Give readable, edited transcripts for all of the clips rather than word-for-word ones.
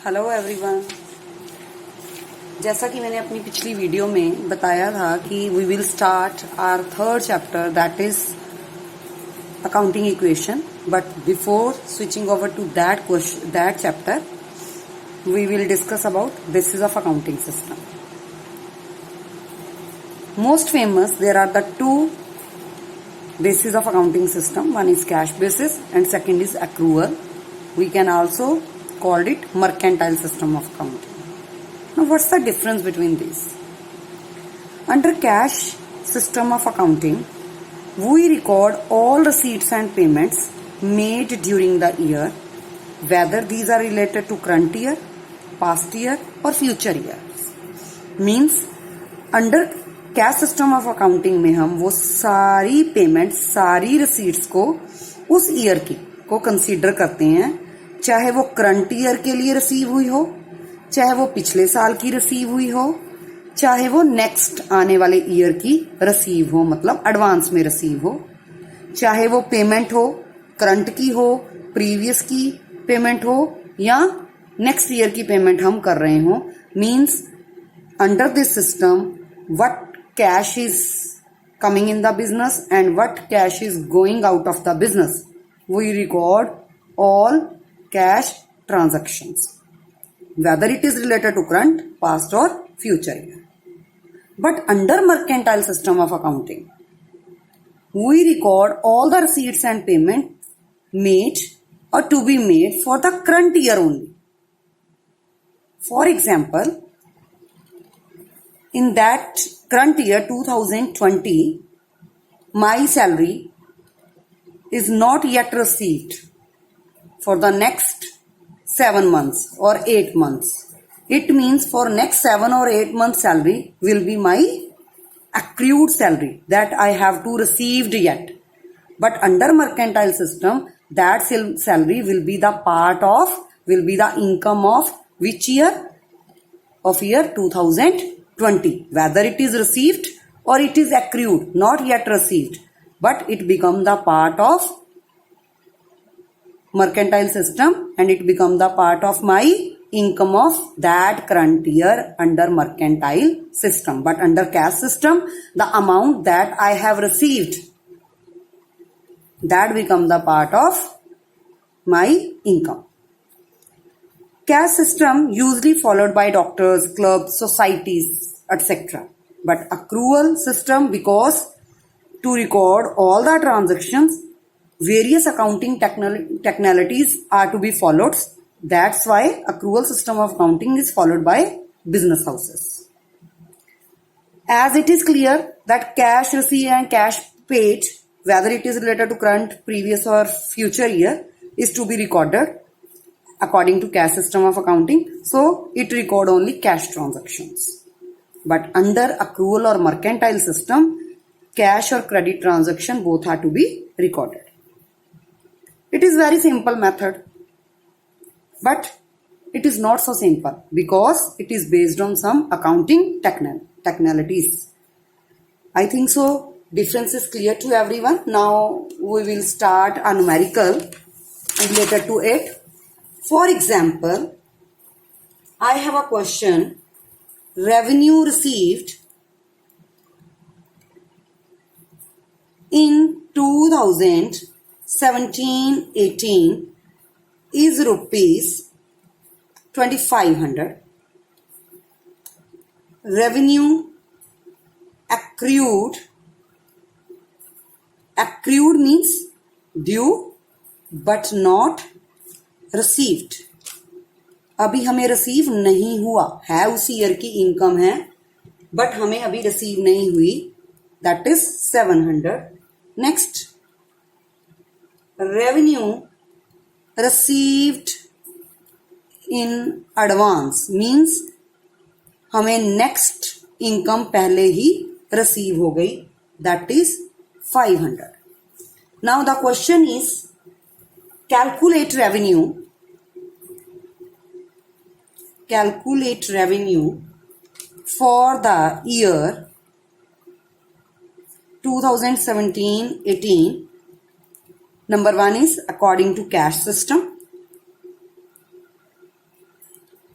Hello everyone. जैसा कि मैंने अपनी पिछली वीडियो में बताया था कि we will start our third chapter that is accounting equation, but before switching over to that chapter we will discuss about basis of accounting system. Most famous, there are the two basis of accounting system. One is cash basis and second is accrual. We can also call it mercantile system of accounting. Now what's the difference between these? Under cash system of accounting, we record all receipts and payments made during the year, whether these are related to current year, past year or future year. Means under cash system of accounting में हम वो सारी payment, सारी receipts को उस year की को consider करते हैं, चाहे वो करंट ईयर के लिए रिसीव हुई हो, चाहे वो पिछले साल की रिसीव हुई हो, चाहे वो नेक्स्ट आने वाले ईयर की रिसीव हो, मतलब एडवांस में रिसीव हो, चाहे वो पेमेंट हो करंट की हो, प्रीवियस की पेमेंट हो या नेक्स्ट ईयर की पेमेंट हम कर रहे हो. Means under this system what cash is coming in the business and what cash is going out of the business, we record all cash transactions, whether it is related to current, past or future year. But under mercantile system of accounting, we record all the receipts and payment made or to be made for the current year only. For example, in that current year 2020, my salary is not yet received for the next 7 months or 8 months. It means for next 7 or 8 months salary will be my accrued salary that I have to received yet. But under mercantile system, that salary will be the income of which year? Of year 2020. Whether it is received or it is accrued, not yet received, but it become the part of mercantile system and it become the part of my income of that current year under mercantile system. But under cash system, the amount that I have received, that become the part of my income. Cash system usually followed by doctors, clubs, societies, etc. But accrual system, because to record all the transactions, various accounting technicalities are to be followed. That's why accrual system of accounting is followed by business houses. As it is clear that cash received and cash paid, whether it is related to current, previous or future year, is to be recorded according to cash system of accounting. So it record only cash transactions. But under accrual or mercantile system, cash or credit transaction both are to be recorded. It is very simple method, but it is not so simple because it is based on some accounting technicalities. I think so difference is clear to everyone. Now we will start a numerical related to it. For example, I have a question. Revenue received in 2017-18 is rupees 2500. Revenue accrued means due but not received. अभी हमें receive नहीं हुआ है, उसी year की income है but हमें अभी रिसीव नहीं हुई, that is 700. Next, revenue received in advance means हमें नेक्स्ट इनकम पहले ही रिसीव हो गई, that is 500. Now the question is calculate revenue for the year 2017-18. Number one is according to cash system.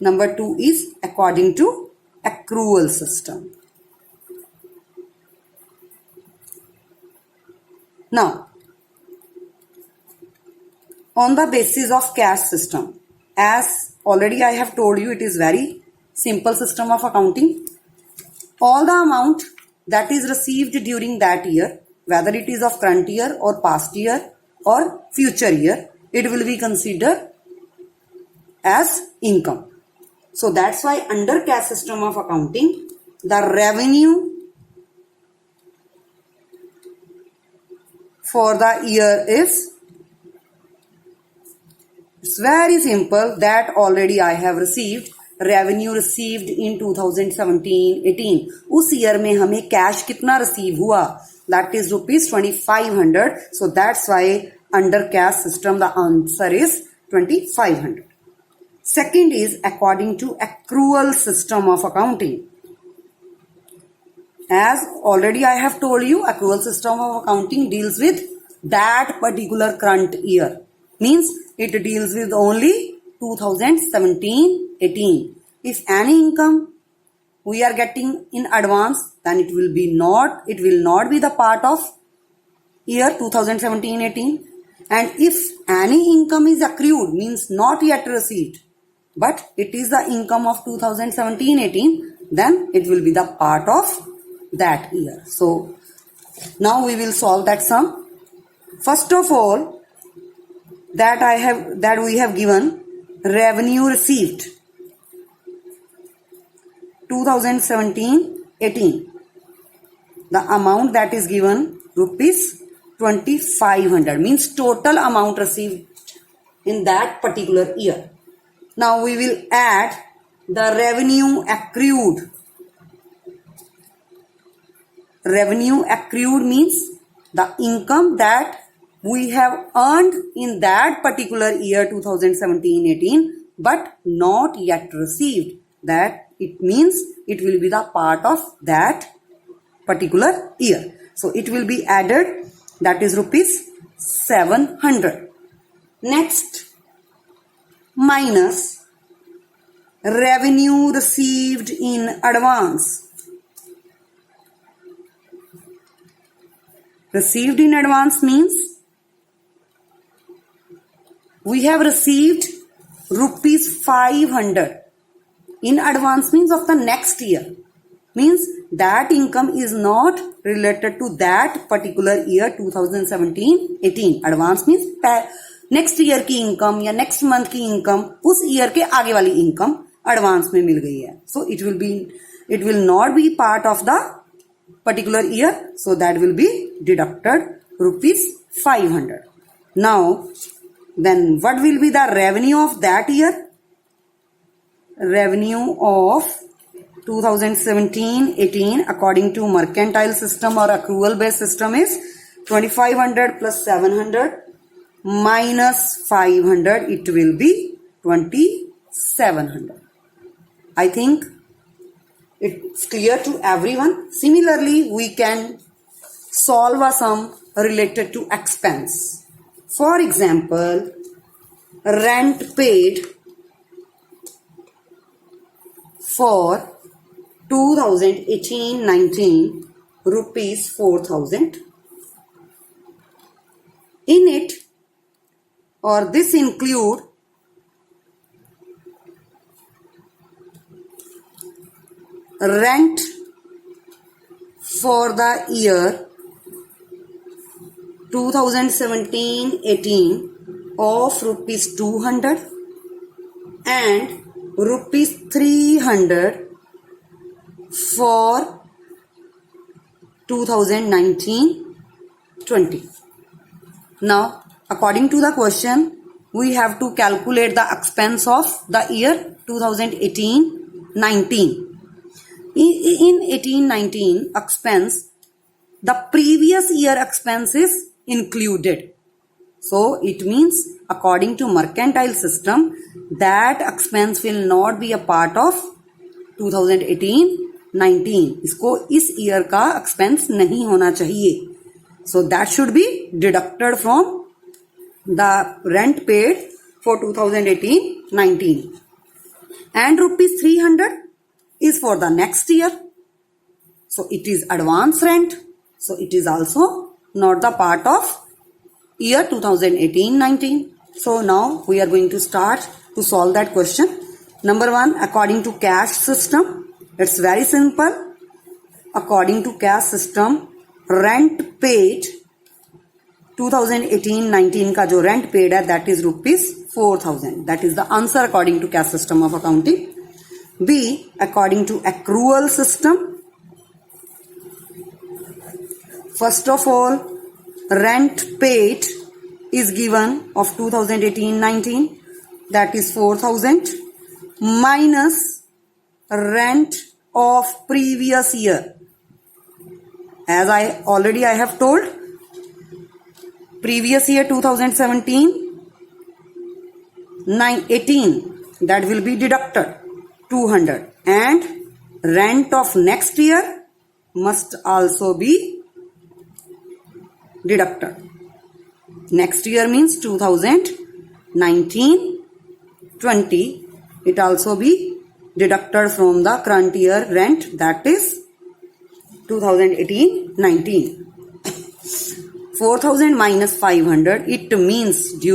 Number 2 is according to accrual system. Now, on the basis of cash system, as already I have told you, it is very simple system of accounting. All the amount that is received during that year, whether it is of current year or past year or future year, it will be considered as income. So that's why under cash system of accounting, the revenue for the year is, it's very simple, that already I have received revenue received in 2017-18. उस year में हमें cash कितना receive हुआ, that is rupees 2500. So that's why under cash system the answer is 2500. Second is according to accrual system of accounting. As already I have told you, accrual system of accounting deals with that particular current year. Means it deals with only 2017-18. If any income we are getting in advance, then it will not be the part of year 2017-18. And if any income is accrued, means not yet received, but it is the income of 2017-18, then it will be the part of that year. So now we will solve that sum. First of all, that we have given revenue received 2017-18. The amount that is given rupees 2500, means total amount received in that particular year. Now we will add the revenue accrued. Revenue accrued means the income that we have earned in that particular year 2017-18 but not yet received. That it means it will be the part of that particular year. So it will be added, that is rupees 700. Next, minus revenue received in advance. Received in advance means we have received rupees 500 in advance, means of the next year. Means that income is not related to that particular year 2017-18. Advance means next year की income या next month की income, उस year के आगे वाली income advance में मिल गई है. So it will not be part of the particular year. So that will be deducted rupees 500. Now then what will be the revenue of that year? Revenue of 2017-18 according to mercantile system or accrual based system is 2500 plus 700 minus 500. It will be 2700. I think it's clear to everyone. Similarly, we can solve a sum related to expense. For example, rent paid for 2018-19 rupees 4000. In it, or this include rent for the year 2017-18 of rupees 200 and rupees 300 for 2019-20. Now, according to the question, we have to calculate the expense of the year 2018-19. In 18-19 expense, the previous year expense is included. So it means according to mercantile system, that expense will not be a part of 2018-19. इसको इस year का expense नहीं होना चाहिए. So that should be deducted from the rent paid for 2018-19. and rupees 300 is for the next year. So it is advance rent. So it is also not the part of year 2018-19. So now we are going to start to solve that question. Number 1, according to cash system, it's very simple. According to cash system, rent paid 2018-19 का जो rent paid है, that is rupees 4,000. That is the answer according to cash system of accounting. B, according to accrual system. First of all, rent paid is given of 2018-19, that is 4,000 minus rent of previous year. As I have told, previous year 2017-18, that will be deducted 200, and rent of next year must also be deducted. Next year means 2019-20. It also be deducted from the current year rent, that is 2018-19. 4,000 minus 500, it means during